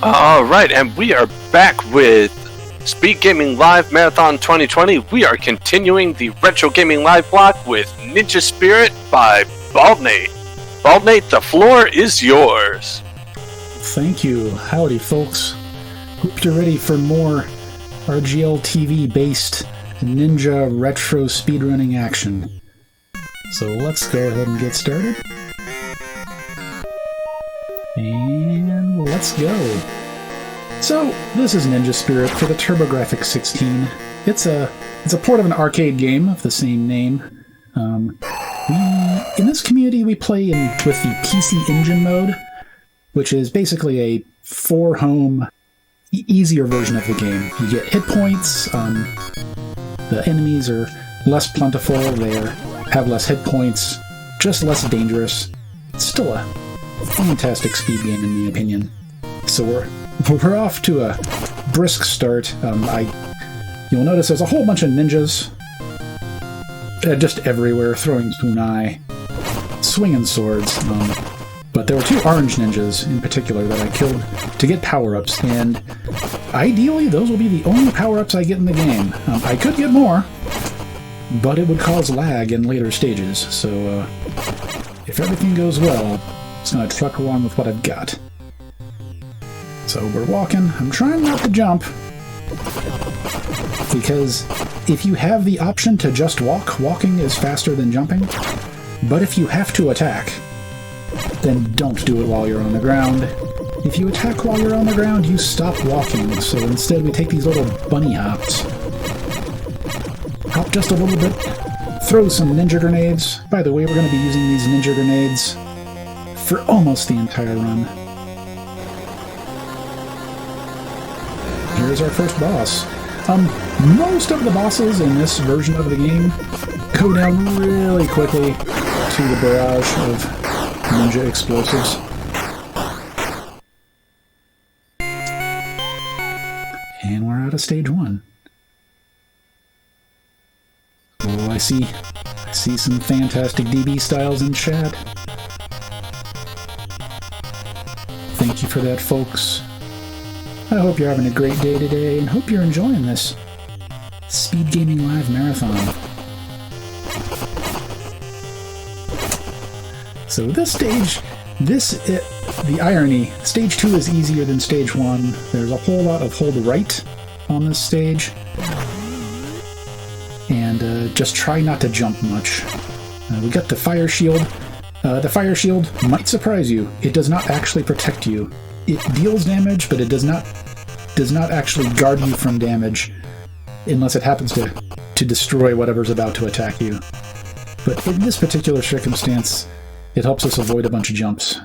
Alright, and we are back with Speed Gaming Live Marathon 2020. We are continuing the Retro Gaming Live block with Ninja Spirit by Baldnate. Baldnate, the floor is yours. Thank you. Howdy, folks. Hope you're ready for more RGL TV-based ninja retro speedrunning action. So let's go ahead and get started. And let's go. So, this is Ninja Spirit for the TurboGrafx 16. It's a port of an arcade game of the same name. In this community, we play with the PC Engine mode, which is basically a for-home, easier version of the game. You get hit points, the enemies are less plentiful, they have less hit points, just less dangerous. It's still a fantastic speed game in my opinion. So we're off to a brisk start. You'll notice there's a whole bunch of ninjas just everywhere, throwing kunai, swinging swords. But there were two orange ninjas in particular that I killed to get power-ups, and ideally those will be the only power-ups I get in the game. I could get more, but it would cause lag in later stages, so if everything goes well, I'm just going to truck along with what I've got. So we're walking. I'm trying not to jump, because if you have the option to just walk, walking is faster than jumping. But if you have to attack, then don't do it while you're on the ground. If you attack while you're on the ground, you stop walking, so instead we take these little bunny hops. Hop just a little bit, throw some ninja grenades. By the way, we're going to be using these ninja grenades for almost the entire run. Here's our first boss. Most of the bosses in this version of the game go down really quickly to the barrage of ninja explosives. And we're out of stage 1. Oh, I see some fantastic DB styles in chat. Thank you for that, folks. I hope you're having a great day today, and hope you're enjoying this Speed Gaming Live Marathon. So this stage, the irony, stage 2 is easier than stage 1. There's a whole lot of hold right on this stage, and just try not to jump much. We got the fire shield. The fire shield might surprise you. It does not actually protect you. It deals damage, but it does not actually guard you from damage unless it happens to destroy whatever's about to attack you. But in this particular circumstance, it helps us avoid a bunch of jumps.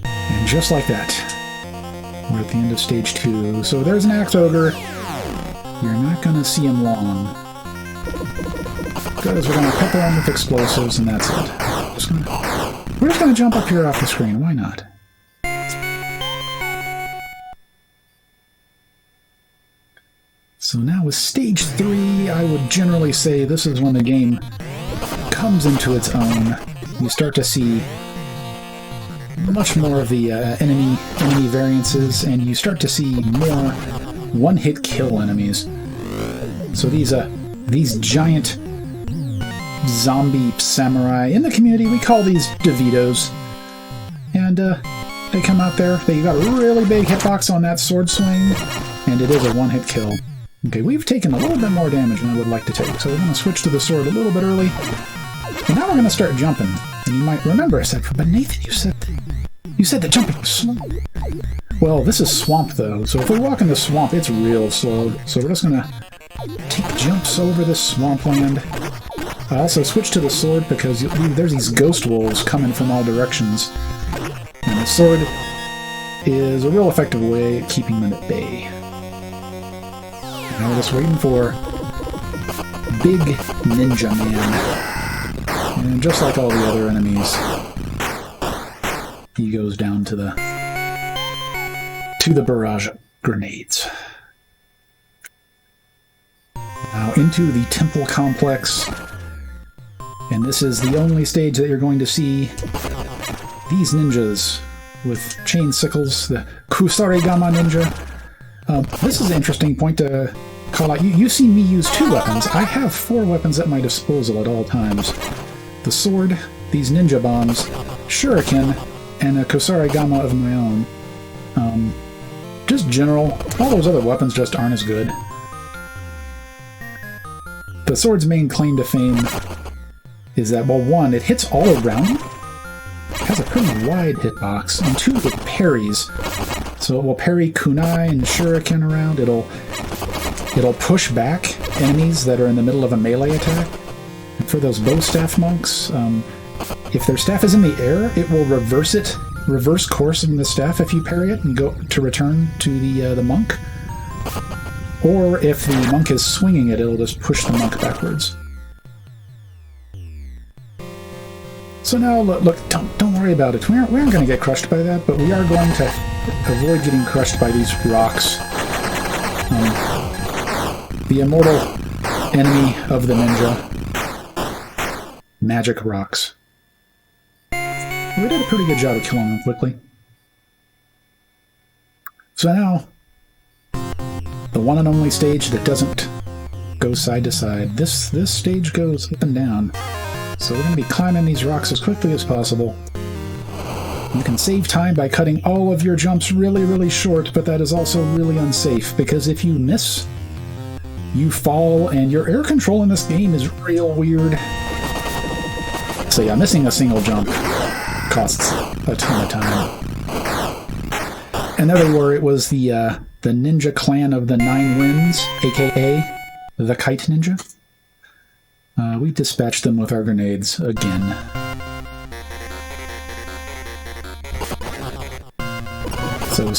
And just like that, we're at the end of stage 2. So there's an axe ogre. You're not going to see him long, because we're going to pepper him with explosives, and that's it. We're just going to jump up here off the screen. Why not? So now with stage 3, I would generally say this is when the game comes into its own. You start to see much more of the enemy variances, and you start to see more one-hit kill enemies. So these giant zombie samurai, in the community we call these DeVitos, and they come out there, they got a really big hitbox on that sword swing, and it is a one-hit kill. Okay, we've taken a little bit more damage than I would like to take, so we're going to switch to the sword a little bit early, and now we're going to start jumping. And you might remember I said, but Nathan, you said that jumping was slow. Well, this is swamp though, so if we walk in the swamp, it's real slow, so we're just going to take jumps over this swampland. I also switched to the sword because there's these ghost wolves coming from all directions, and the sword is a real effective way of keeping them at bay. Now we're just waiting for Big Ninja Man, and just like all the other enemies, he goes down to the barrage grenades. Now into the temple complex, and this is the only stage that you're going to see these ninjas with chain sickles, the Kusarigama ninja. This is an interesting point to call out. You see me use 2 weapons. I have 4 weapons at my disposal at all times. The sword, these ninja bombs, shuriken, and a Kusarigama of my own. Just general, all those other weapons just aren't as good. The sword's main claim to fame is that, well, 1, it hits all around. It has a pretty wide hitbox, and 2, it parries. So it will parry kunai and shuriken around. It'll push back enemies that are in the middle of a melee attack. And for those bow staff monks, if their staff is in the air, it will reverse course of the staff if you parry it and go to return to the monk. Or if the monk is swinging it, it'll just push the monk backwards. So now, look, don't worry about it. We aren't going to get crushed by that, but we are going to avoid getting crushed by these rocks. The immortal enemy of the ninja. Magic rocks. We did a pretty good job of killing them quickly. So now, the one and only stage that doesn't go side to side. This stage goes up and down. So we're going to be climbing these rocks as quickly as possible. You can save time by cutting all of your jumps really, really short, but that is also really unsafe, because if you miss, you fall, and your air control in this game is real weird. So yeah, missing a single jump costs a ton of time. And there they were. It was the ninja clan of the 9 Winds, aka the Kite Ninja. We dispatched them with our grenades again. So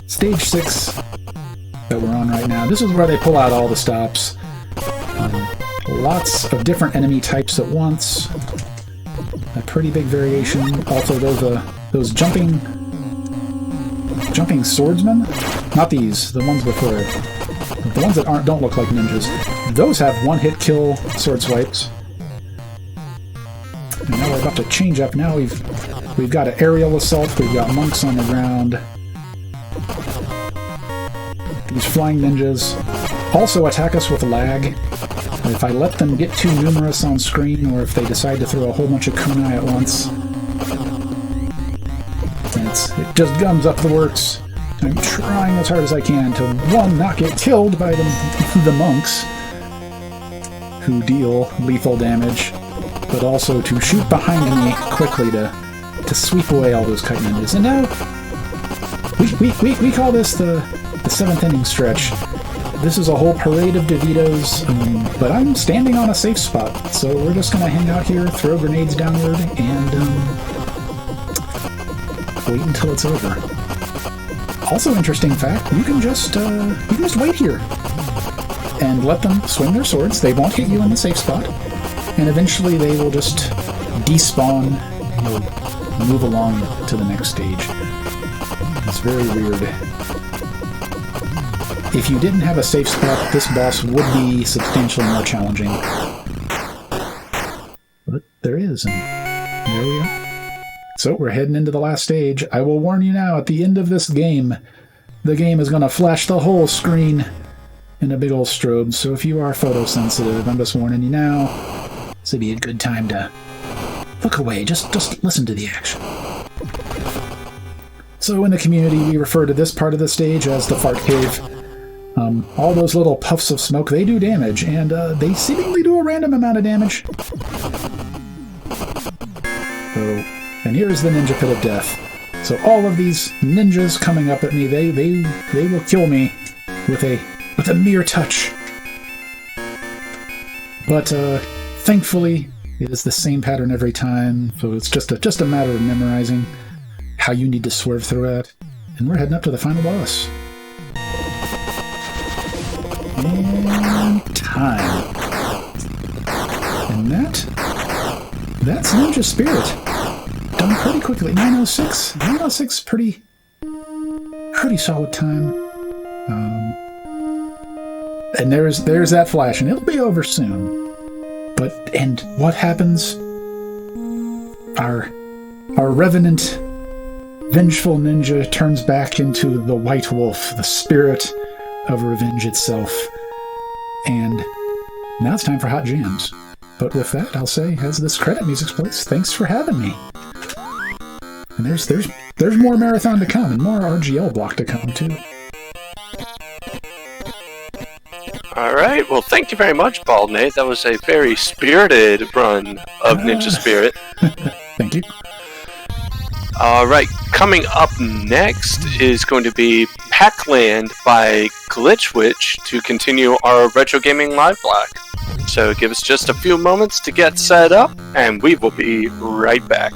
stage 6 that we're on right now, this is where they pull out all the stops. Lots of different enemy types at once. A pretty big variation. Also, those jumping swordsmen? Not these, the ones before. The ones that don't look like ninjas. Those have one-hit kill sword swipes. And now we're about to change up. Now we've got an aerial assault. We've got monks on the ground. These flying ninjas also attack us with lag. If I let them get too numerous on screen, or if they decide to throw a whole bunch of kunai at once, it just gums up the works. I'm trying as hard as I can to, 1, not get killed by the monks, who deal lethal damage, but also to shoot behind me quickly to sweep away all those kite ninjas. And now, we call this the 7th inning stretch. This is a whole parade of DeVitos, but I'm standing on a safe spot, so we're just going to hang out here, throw grenades downward, and wait until it's over. Also, interesting fact, you can just wait here and let them swing their swords. They won't hit you in the safe spot, and eventually they will just despawn and you'll move along to the next stage. It's very weird. If you didn't have a safe spot, this boss would be substantially more challenging. But there is, and there we are. So we're heading into the last stage. I will warn you now, at the end of this game, the game is going to flash the whole screen in a big old strobe. So if you are photosensitive, I'm just warning you now. This would be a good time to look away. Just listen to the action. So in the community, we refer to this part of the stage as the fart cave. All those little puffs of smoke, they do damage, and they seemingly do a random amount of damage. And here's the ninja pit of death. So all of these ninjas coming up at me, they will kill me with a mere touch. But thankfully, it is the same pattern every time, so it's just a matter of memorizing how you need to swerve through it. And we're heading up to the final boss. And time. And that's Ninja Spirit. Done pretty quickly. 906. 906, pretty solid time. And there's that flash, and it'll be over soon. And what happens? Our revenant vengeful ninja turns back into the White Wolf, the spirit of revenge itself. And now it's time for Hot Jams. But with that, I'll say, as this credit music plays, thanks for having me. And there's more Marathon to come, and more RGL block to come, too. Alright, well thank you very much, Baldnate. That was a very spirited run of Ninja Spirit. Thank you. Alright, coming up next is going to be Pac-Land by Glitchwitch to continue our Retro Gaming Live block. So give us just a few moments to get set up, and we will be right back.